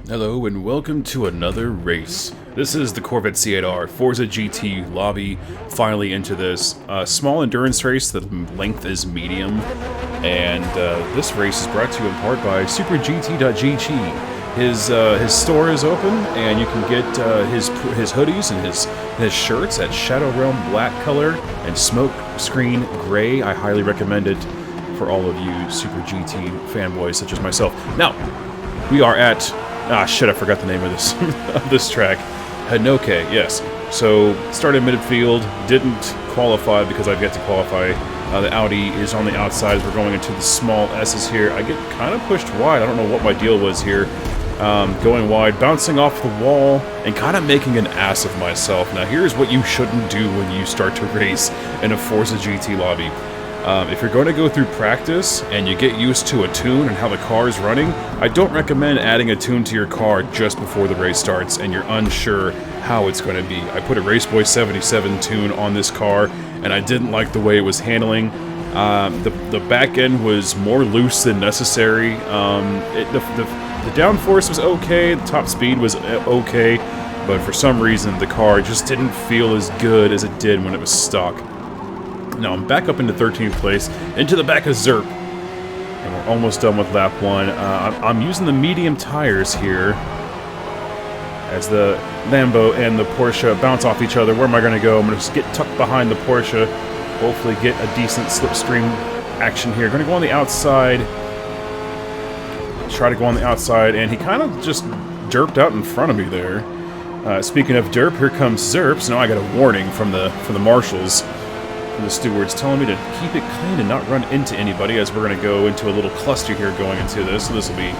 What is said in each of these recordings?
Hello and welcome to another race. This is the Corvette C8.R Forza GT lobby, finally into this small endurance race. The length is medium, and this race is brought to you in part by SuperGT.gg. His store is open, and you can get his hoodies and his shirts at Shadow Realm black color and Smoke Screen gray. I highly recommend it for all of you Super GT fanboys such as myself. Now, we are at I forgot the name of this of this track. Hanoke, yes. So, started midfield, didn't qualify because I've yet to qualify. The Audi is on the outside as we're going into the small S's here. I get kind of pushed wide. I don't know what my deal was here. Going wide, bouncing off the wall, and kind of making an ass of myself. Now, here's what you shouldn't do when you start to race in a Forza GT lobby. If you're going to go through practice and you get used to a tune and how the car is running, I don't recommend adding a tune to your car just before the race starts and you're unsure how it's going to be. I put a Raceboy 77 tune on this car and I didn't like the way it was handling. The back end was more loose than necessary. The downforce was okay, the top speed was okay, but for some reason the car just didn't feel as good as it did when it was stock. Now I'm back up into 13th place, into the back of Zerp, and we're almost done with lap 1. I'm using the medium tires here as the Lambo and the Porsche bounce off each other. Where am I going to go? I'm going to just get tucked behind the Porsche, hopefully get a decent slipstream action here. Going to go on the outside, try to go on the outside, and he kind of just derped out in front of me there. Speaking of derp, here comes Zerp, so now I got a warning from the marshals. The stewards telling me to keep it clean and not run into anybody as we're going to go into a little cluster here going into this, so this will be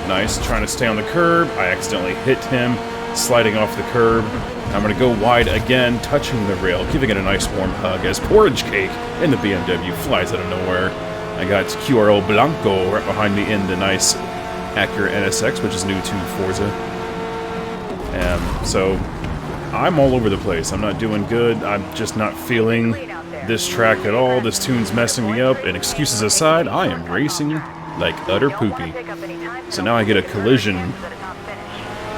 nice. Trying to stay on the curb, I accidentally hit him, sliding off the curb. I'm going to go wide again, touching the rail, giving it a nice warm hug as Porridge Cake in the BMW flies out of nowhere. I got QRL Blanco right behind me in the nice Acura NSX, which is new to Forza. So I'm all over the place. I'm not doing good. I'm just not feeling this track at all. This tune's messing me up, and excuses aside, I am racing like utter poopy. So now I get a collision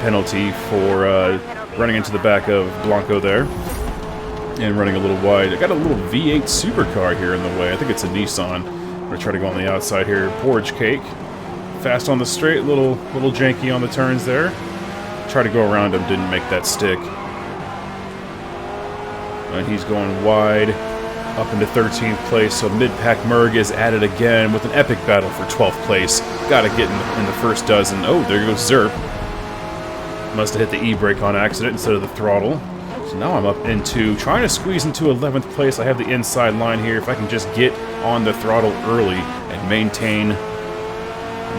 penalty for running into the back of Blanco there and running a little wide. I got a little V8 supercar here in the way. I think it's a Nissan. I'm going to try to go on the outside here. Porridge Cake. Fast on the straight, little janky on the turns there. Try to go around him, didn't make that stick. And he's going wide up into 13th place, so mid-pack Merg is at it again with an epic battle for 12th place. Gotta get in the first dozen. Oh, there goes Zerp. Must have hit the e-brake on accident instead of the throttle. So now I'm up into, trying to squeeze into 11th place. I have the inside line here. If I can just get on the throttle early and maintain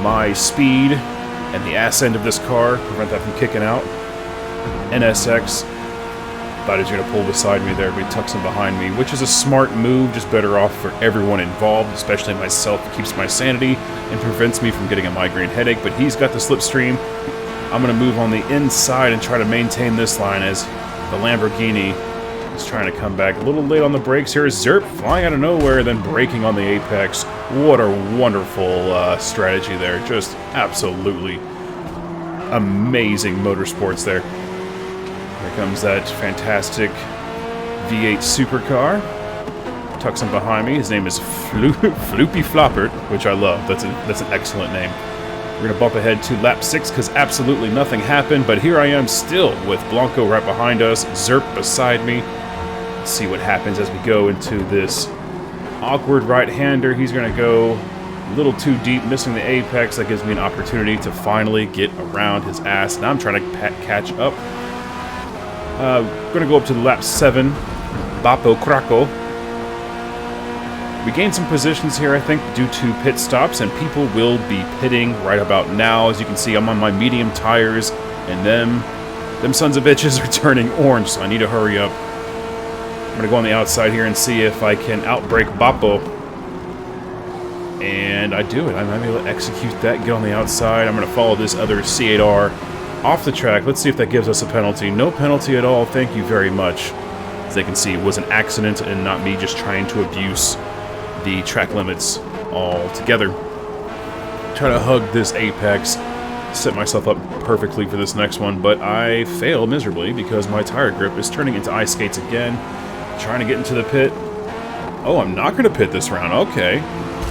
my speed and the ass end of this car, prevent that from kicking out. NSX. Thought he was going to pull beside me there, but he tucks him behind me, which is a smart move, just better off for everyone involved, especially myself. It keeps my sanity and prevents me from getting a migraine headache, but he's got the slipstream. I'm going to move on the inside and try to maintain this line as the Lamborghini is trying to come back. A little late on the brakes here. Zerp flying out of nowhere, then braking on the apex. What a wonderful strategy there. Just absolutely amazing motorsports there. Here comes that fantastic V8 supercar. Tucks him behind me. His name is Floopy Floppert, which I love. That's an excellent name. We're going to bump ahead to lap 6 because absolutely nothing happened, but here I am still with Blanco right behind us, Zerp beside me. Let's see what happens as we go into this awkward right-hander. He's going to go a little too deep, missing the apex. That gives me an opportunity to finally get around his ass. Now I'm trying to catch up. Going to go up to lap 7, Bapo Krakow. We gained some positions here, I think, due to pit stops, and people will be pitting right about now. As you can see, I'm on my medium tires, and them sons of bitches are turning orange, so I need to hurry up. I'm going to go on the outside here and see if I can outbrake Bapo. And I do it. I'm able to execute that, get on the outside. I'm going to follow this other C8.R off the track. Let's see if that gives us a penalty. No penalty at all. Thank you very much. As they can see, it was an accident and not me just trying to abuse the track limits altogether. Try to hug this apex, set myself up perfectly for this next one, but I fail miserably because my tire grip is turning into ice skates again. Trying to get into the pit. Oh, I'm not going to pit this round. Okay.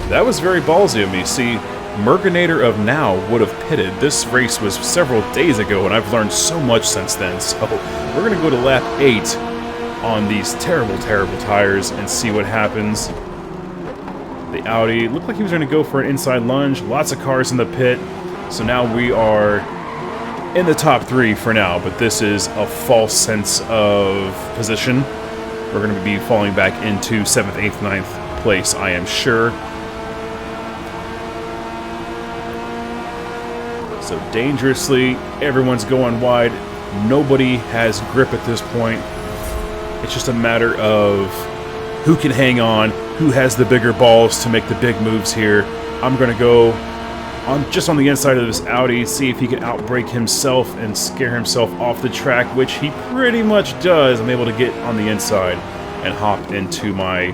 That was very ballsy of me. See, Mercanator of now would have pitted. This race was several days ago, and I've learned so much since then. So we're going to go to lap 8 on these terrible, terrible tires and see what happens. The Audi looked like he was going to go for an inside lunge. Lots of cars in the pit. So now we are in the top 3 for now, but this is a false sense of position. We're going to be falling back into 7th, 8th, 9th place, I am sure. So dangerously, everyone's going wide. Nobody has grip at this point. It's just a matter of who can hang on, who has the bigger balls to make the big moves here. I'm going to go just on the inside of this Audi, see if he can outbrake himself and scare himself off the track, which he pretty much does. I'm able to get on the inside and hop into my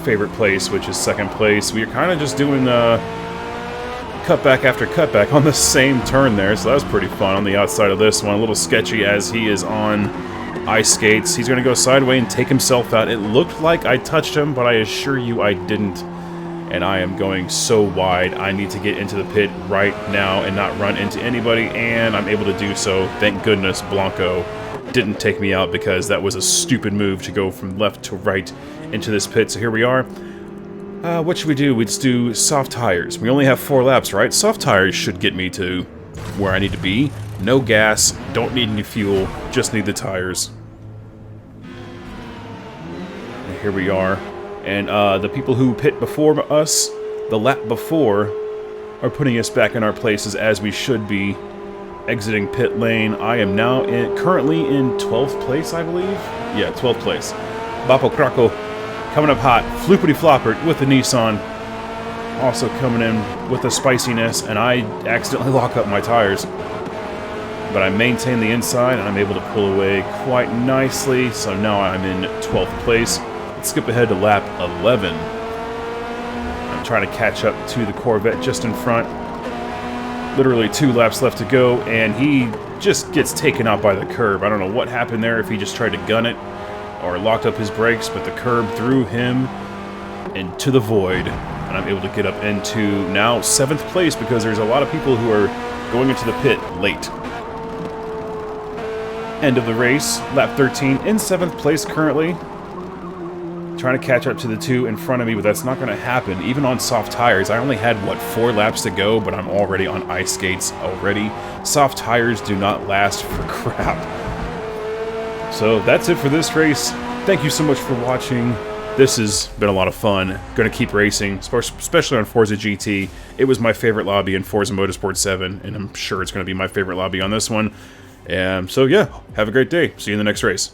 favorite place, which is 2nd place. We are kind of just doing cutback after cutback on the same turn there, so that was pretty fun on the outside of this one. A little sketchy as he is on ice skates. He's going to go sideways and take himself out. It looked like I touched him, but I assure you I didn't. And I am going so wide. I need to get into the pit right now and not run into anybody, and I'm able to do so. Thank goodness Blanco didn't take me out, because that was a stupid move to go from left to right into this pit. So here we are. What should we do? Let's do soft tires. We only have 4 laps, right? Soft tires should get me to where I need to be. No gas, don't need any fuel, just need the tires. And here we are. And the people who pit before us, the lap before, are putting us back in our places as we should be. Exiting pit lane. I am now currently in 12th place, I believe? Yeah, 12th place. Bapo Krako coming up hot. Floopity Floppert with the Nissan. Also coming in with the spiciness, and I accidentally lock up my tires. But I maintain the inside, and I'm able to pull away quite nicely. So now I'm in 12th place. Let's skip ahead to lap 11. I'm trying to catch up to the Corvette just in front. Literally 2 laps left to go, and he just gets taken out by the curb. I don't know what happened there, if he just tried to gun it or locked up his brakes, but the curb threw him into the void. And I'm able to get up into now 7th place, because there's a lot of people who are going into the pit late. End of the race, lap 13, in 7th place currently. Trying to catch up to the 2 in front of me, but that's not going to happen. Even on soft tires, I only had, what, 4 laps to go, but I'm already on ice skates already. Soft tires do not last for crap. So that's it for this race. Thank you so much for watching. This has been a lot of fun. Going to keep racing, especially on Forza GT. It was my favorite lobby in Forza Motorsport 7, and I'm sure it's going to be my favorite lobby on this one. So yeah, have a great day. See you in the next race.